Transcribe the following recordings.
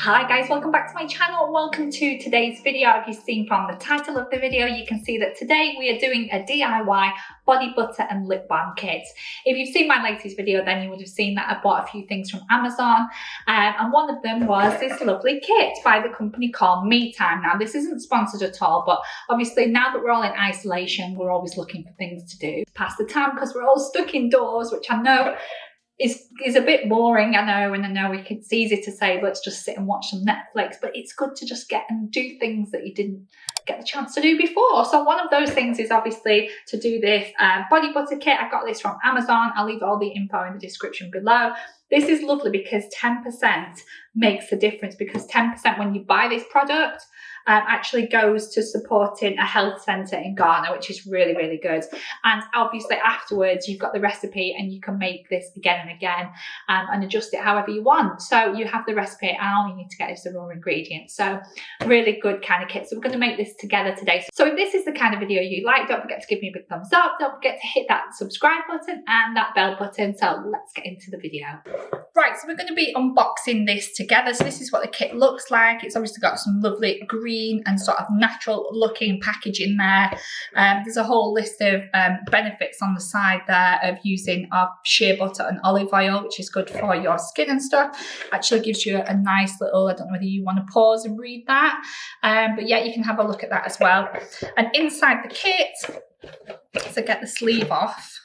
Hi guys, welcome back to my channel. Welcome to today's video. As you've seen from the title of the video, you can see that today we are doing a DIY body butter and lip balm kit. If you've seen my latest video, then you would have seen that I bought a few things from Amazon, and one of them was this lovely kit by the company called Me Time. Now this isn't sponsored at all, but obviously now that we're all in isolation, we're always looking for things to do to pass the time because we're all stuck indoors, which I know is a bit boring, I know, and I know it's easy to say let's just sit and watch some Netflix, but it's good to just get and do things that you didn't get the chance to do before. So one of those things is obviously to do this body butter kit. I got this from Amazon. I'll leave all the info in the description below. This is lovely because 10% makes a difference, because 10% when you buy this product actually goes to supporting a health centre in Ghana, which is really, really good. And obviously afterwards you've got the recipe and you can make this again and again and adjust it however you want. So you have the recipe and all you need to get is the raw ingredients. So really good kind of kit. So we're going to make this together today. So if this is the kind of video you like, don't forget to give me a big thumbs up. Don't forget to hit that subscribe button and that bell button. So let's get into the video. Right, so we're going to be unboxing this together. So this is what the kit looks like. It's obviously got some lovely green and sort of natural looking packaging there. There's a whole list of benefits on the side there of using our shea butter and olive oil, which is good for your skin and stuff. Actually gives you a nice little, I don't know whether you want to pause and read that, but yeah, you can have a look at that as well. And inside the kit, so get the sleeve off,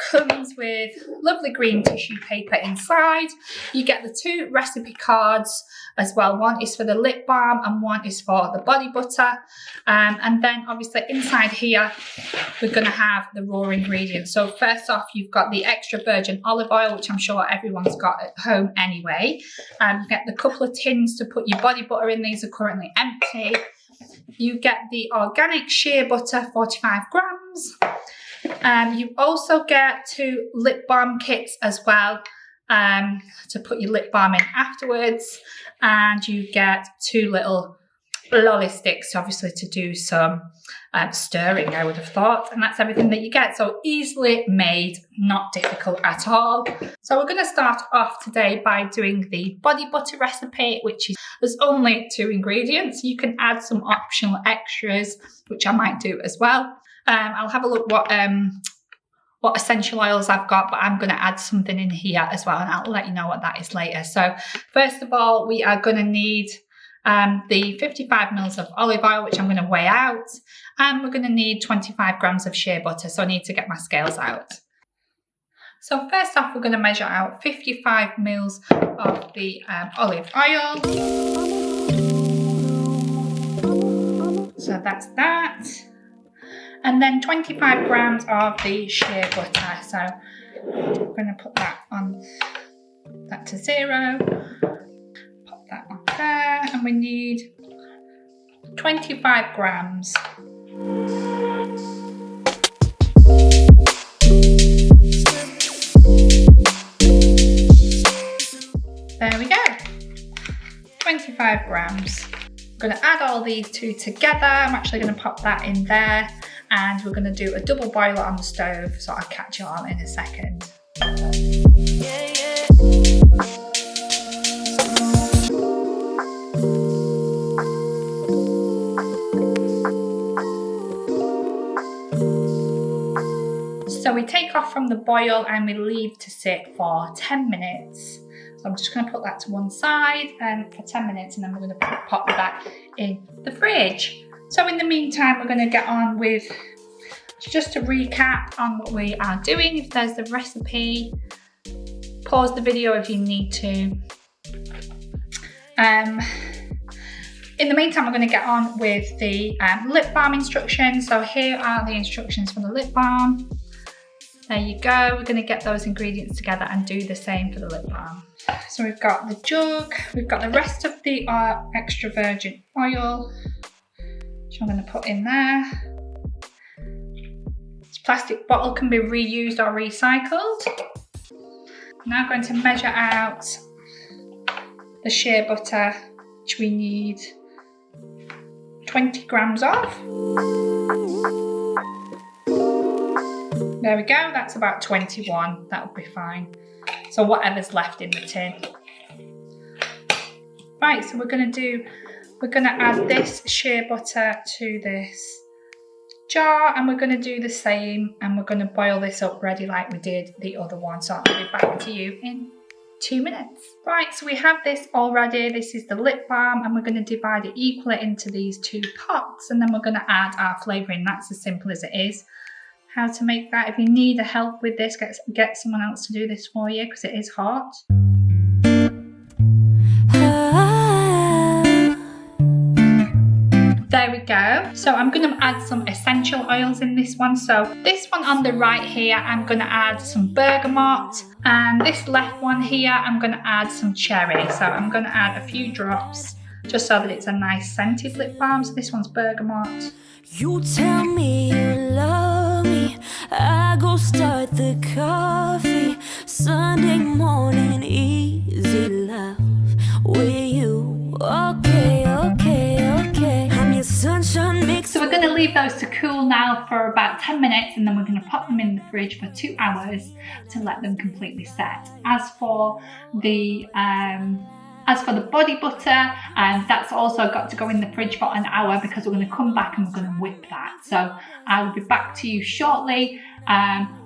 comes with lovely green tissue paper inside. You get the two recipe cards as well. One is for the lip balm and one is for the body butter. And then obviously inside here, we're going to have the raw ingredients. So first off, you've got the extra virgin olive oil, which I'm sure everyone's got at home anyway. You get the couple of tins to put your body butter in. These are currently empty. You get the organic shea butter, 45 grams. You also get 2 lip balm kits as well to put your lip balm in afterwards, and you get 2 little lolly sticks, obviously to do some stirring, I would have thought, and that's everything that you get. So easily made, not difficult at all. So we're going to start off today by doing the body butter recipe, which is, there's only 2 ingredients. You can add some optional extras, which I might do as well. I'll have a look what essential oils I've got, but I'm going to add something in here as well, and I'll let you know what that is later. So first of all, we are going to need the 55 mils of olive oil, which I'm going to weigh out, and we're going to need 25 grams of shea butter, so I need to get my scales out. So first off, we're going to measure out 55 mils of the olive oil. So that's that. And then 25 grams of the shea butter. So I'm going to put that on, that to 0. Pop that on there. And we need 25 grams. There we go. 25 grams. I'm going to add all these 2 together. I'm actually going to pop that in there. And we're going to do a double boiler on the stove, so I'll catch you all in a second. So we take off from the boil and we leave to sit for 10 minutes. So I'm just going to put that to one side and for 10 minutes, and then we're going to pop that in the fridge. So in the meantime, we're going to get on with, just to recap on what we are doing. If there's the recipe, pause the video if you need to. In the meantime, we're going to get on with the lip balm instructions. So here are the instructions for the lip balm. There you go. We're going to get those ingredients together and do the same for the lip balm. So we've got the jug, we've got the rest of the extra virgin oil, which I'm going to put in there. This plastic bottle can be reused or recycled. I'm now going to measure out the shea butter, which we need 20 grams of. There we go, that's about 21, that'll be fine. So whatever's left in the tin. Right, so we're gonna add this shea butter to this jar, and we're gonna do the same, and we're gonna boil this up ready like we did the other one. So I'll be back to you in 2 minutes. Right, so we have this already. This is the lip balm, and we're going to divide it equally into these 2 pots, and then we're going to add our flavouring. That's as simple as it is. How to make that? If you need a help with this, get someone else to do this for you, because it is hard. There we go. So I'm going to add some essential oils in this one. So this one on the right here, I'm going to add some bergamot. And this left one here, I'm going to add some cherry. So I'm going to add a few drops just so that it's a nice scented lip balm. So this one's bergamot. You tell me you love me, I go start the coffee. Sunday morning, easy love with you. Okay, okay, okay. I'm your sunshine mix. So we're going to leave those to cool now for about 10 minutes, and then we're going to pop them in the fridge for 2 hours to let them completely set. As for the body butter, that's also got to go in the fridge for an hour, because we're going to come back and we're going to whip that. So I will be back to you shortly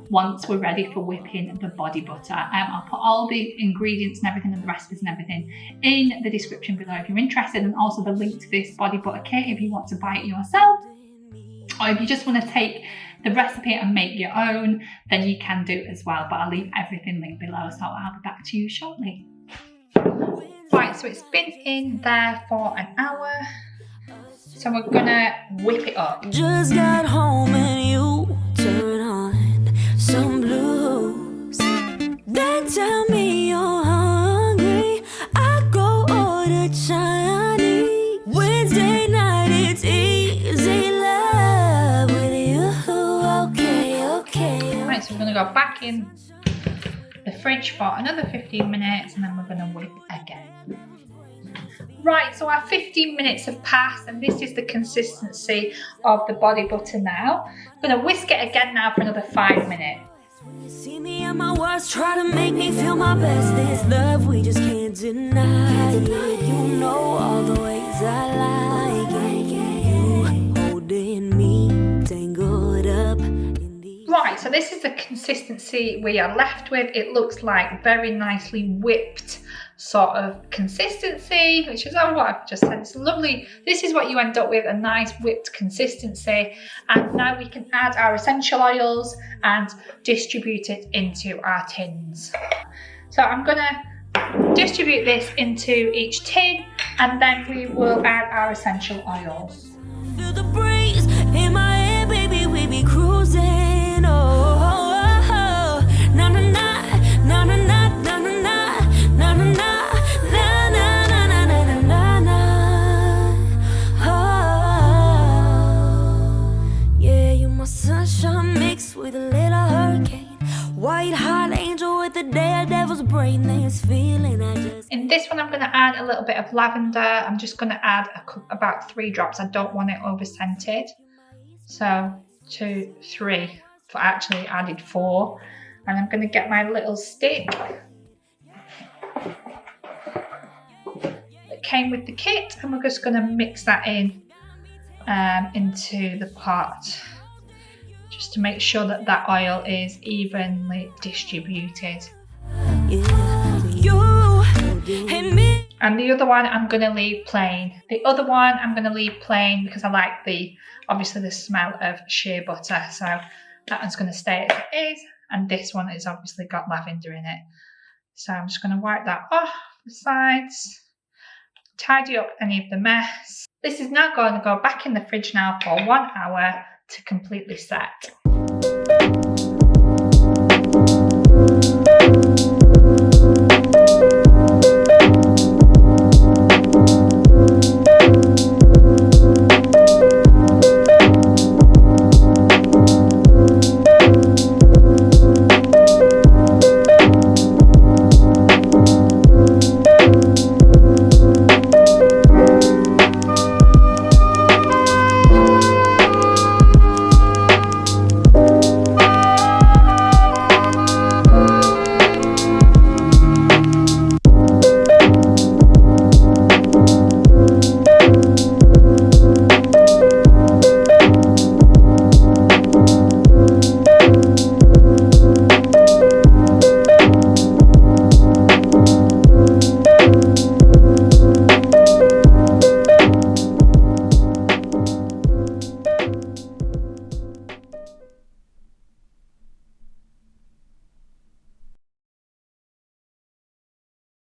once we're ready for whipping the body butter. I'll put all the ingredients and everything and the recipes and everything in the description below if you're interested, and also the link to this body butter kit if you want to buy it yourself, or if you just want to take the recipe and make your own, then you can do as well, but I'll leave everything linked below. So I'll be back to you shortly. Right, so it's been in there for an hour, so we're gonna whip it up. Just got home and you turn on some blues. Then tell me you're hungry, I go order Chinese. Wednesday night it's easy love with you. Okay, okay. Right, so we're gonna go back in the fridge for another 15 minutes, and then we're going to whip again. Right, so our 15 minutes have passed, and this is the consistency of the body butter now. I'm going to whisk it again now for another 5 minutes. See me at my worst, try to make me feel my best. This love we just can't deny it. You know all the ways I like it. You holding me tangled up. Right, so this is the consistency we are left with. It looks like very nicely whipped sort of consistency, which is what I've just said. It's lovely. This is what you end up with, a nice whipped consistency. And now we can add our essential oils and distribute it into our tins. So I'm gonna distribute this into each tin, and then we will add our essential oils. Feel the breeze in my head, baby, we be cruising. With a little hurricane, white hot angel with the daredevil's brain. This feeling I just. In this one, I'm going to add a little bit of lavender. I'm just going to add about 3 drops. I don't want it over scented. So 2, 3. I actually added 4, and I'm going to get my little stick that came with the kit, and we're just going to mix that in into the pot, just to make sure that that oil is evenly distributed. And the other one I'm going to leave plain. The other one I'm going to leave plain because I like obviously the smell of shea butter. So that one's going to stay as it is. And this one has obviously got lavender in it. So I'm just going to wipe that off the sides, tidy up any of the mess. This is now going to go back in the fridge now for 1 hour to completely set.